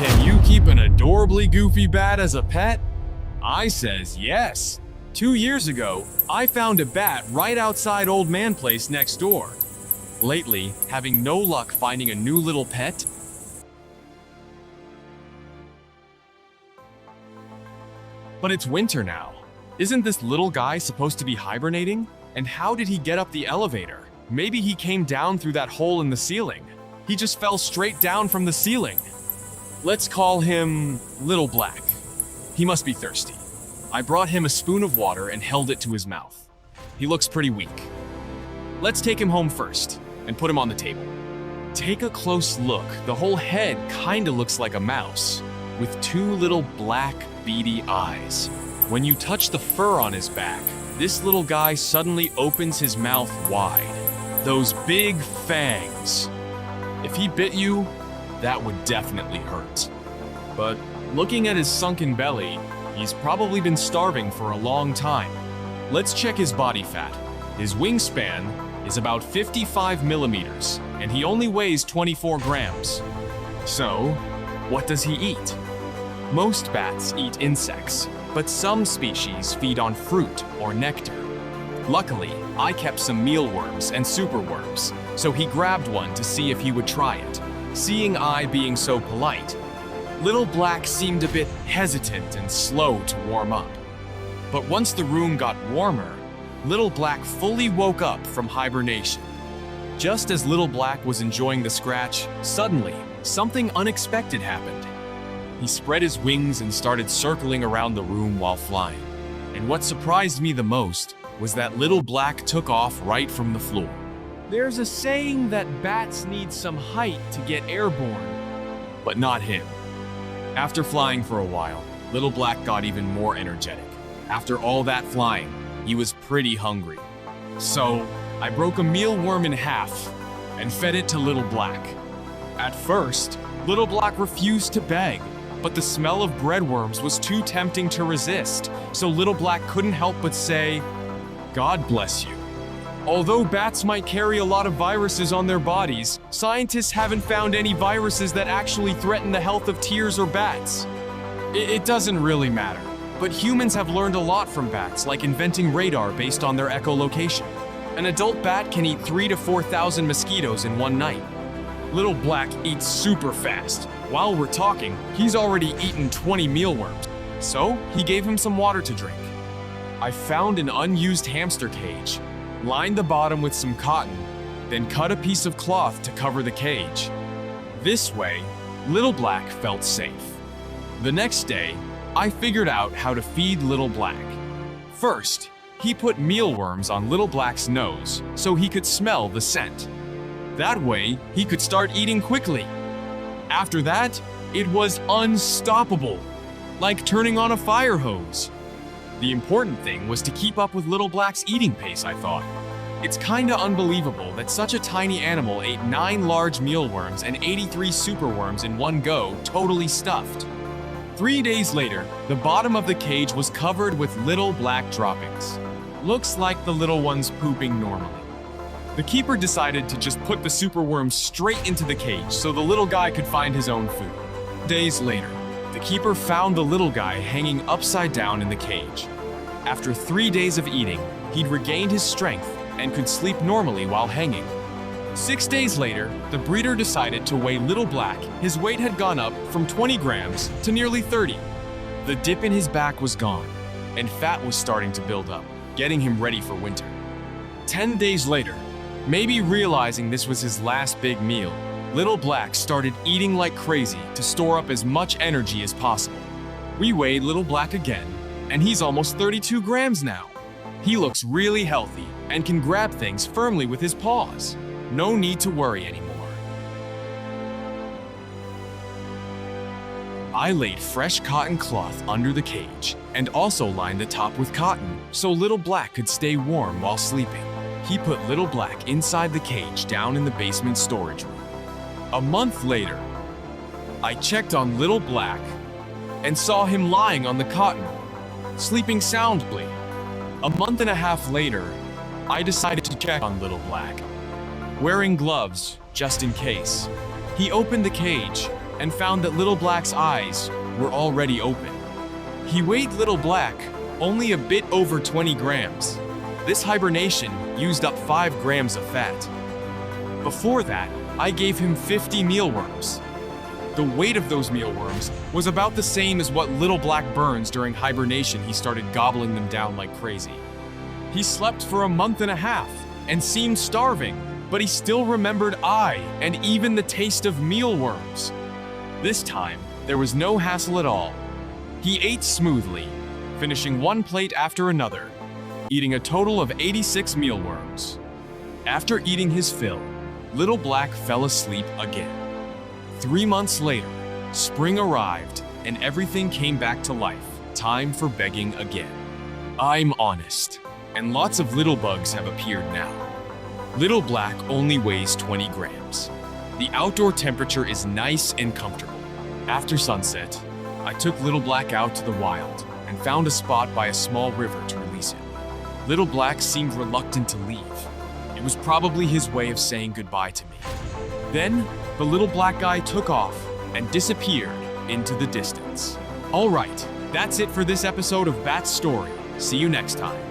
Can you keep an adorably goofy bat as a pet? I says yes. 2 years ago, I found a bat right outside Old Man Place next door. Lately, having no luck finding a new little pet. But it's winter now. Isn't this little guy supposed to be hibernating? And how did he get up the elevator? Maybe he came down through that hole in the ceiling. He just fell straight down from the ceiling. Let's call him Little Black. He must be thirsty. I brought him a spoon of water and held it to his mouth. He looks pretty weak. Let's take him home first and put him on the table. Take a close look. The whole head kinda looks like a mouse, with 2 little black, beady eyes. When you touch the fur on his back, this little guy suddenly opens his mouth wide. Those big fangs. If he bit you, that would definitely hurt. But looking at his sunken belly, he's probably been starving for a long time. Let's check his body fat. His wingspan is about 55 millimeters, and he only weighs 24 grams. So, what does he eat? Most bats eat insects, but some species feed on fruit or nectar. Luckily, I kept some mealworms and superworms, so he grabbed one to see if he would try it. Seeing I being so polite, Little Black seemed a bit hesitant and slow to warm up. But once the room got warmer, Little Black fully woke up from hibernation. Just as Little Black was enjoying the scratch, suddenly, something unexpected happened. He spread his wings and started circling around the room while flying. And what surprised me the most was that Little Black took off right from the floor. There's a saying that bats need some height to get airborne, but not him. After flying for a while, Little Black got even more energetic. After all that flying, he was pretty hungry. So, I broke a mealworm in half and fed it to Little Black. At first, Little Black refused to beg, but the smell of breadworms was too tempting to resist, so Little Black couldn't help but say, "God bless you." Although bats might carry a lot of viruses on their bodies, scientists haven't found any viruses that actually threaten the health of tears or bats. It doesn't really matter, but humans have learned a lot from bats, like inventing radar based on their echolocation. An adult bat can eat 3,000 to 4,000 mosquitoes in one night. Little Black eats super fast. While we're talking, he's already eaten 20 mealworms, so he gave him some water to drink. I found an unused hamster cage, lined the bottom with some cotton, then cut a piece of cloth to cover the cage. This way, Little Black felt safe. The next day, I figured out how to feed Little Black. First, he put mealworms on Little Black's nose so he could smell the scent. That way, he could start eating quickly. After that, it was unstoppable, like turning on a fire hose. The important thing was to keep up with Little Black's eating pace, I thought. It's kinda unbelievable that such a tiny animal ate 9 large mealworms and 83 superworms in one go, totally stuffed. 3 days later, the bottom of the cage was covered with Little Black droppings. Looks like the little one's pooping normally. The keeper decided to just put the superworms straight into the cage so the little guy could find his own food. Days later, the keeper found the little guy hanging upside down in the cage. After 3 days of eating, he'd regained his strength and could sleep normally while hanging. 6 days later, the breeder decided to weigh Little Black. His weight had gone up from 20 grams to nearly 30. The dip in his back was gone, and fat was starting to build up, getting him ready for winter. 10 days later, maybe realizing this was his last big meal, Little Black started eating like crazy to store up as much energy as possible. We weighed Little Black again, and he's almost 32 grams now. He looks really healthy and can grab things firmly with his paws. No need to worry anymore. I laid fresh cotton cloth under the cage and also lined the top with cotton so Little Black could stay warm while sleeping. He put Little Black inside the cage down in the basement storage room. A month later, I checked on Little Black and saw him lying on the cotton, sleeping soundly. A month and a half later, I decided to check on Little Black, wearing gloves just in case. He opened the cage and found that Little Black's eyes were already open. He weighed Little Black only a bit over 20 grams. This hibernation used up 5 grams of fat. Before that, I gave him 50 mealworms. The weight of those mealworms was about the same as what Little Black burns during hibernation. He started gobbling them down like crazy. He slept for a month and a half and seemed starving, but he still remembered I and even the taste of mealworms. This time, there was no hassle at all. He ate smoothly, finishing one plate after another, eating a total of 86 mealworms. After eating his fill, Little Black fell asleep again. 3 months later, spring arrived and everything came back to life. Time for begging again. I'm honest, and lots of little bugs have appeared now. Little Black only weighs 20 grams. The outdoor temperature is nice and comfortable. After sunset, I took Little Black out to the wild and found a spot by a small river to release him. Little Black seemed reluctant to leave. It was probably his way of saying goodbye to me. Then, the little black guy took off and disappeared into the distance. All right, that's it for this episode of Bat's Story. See you next time.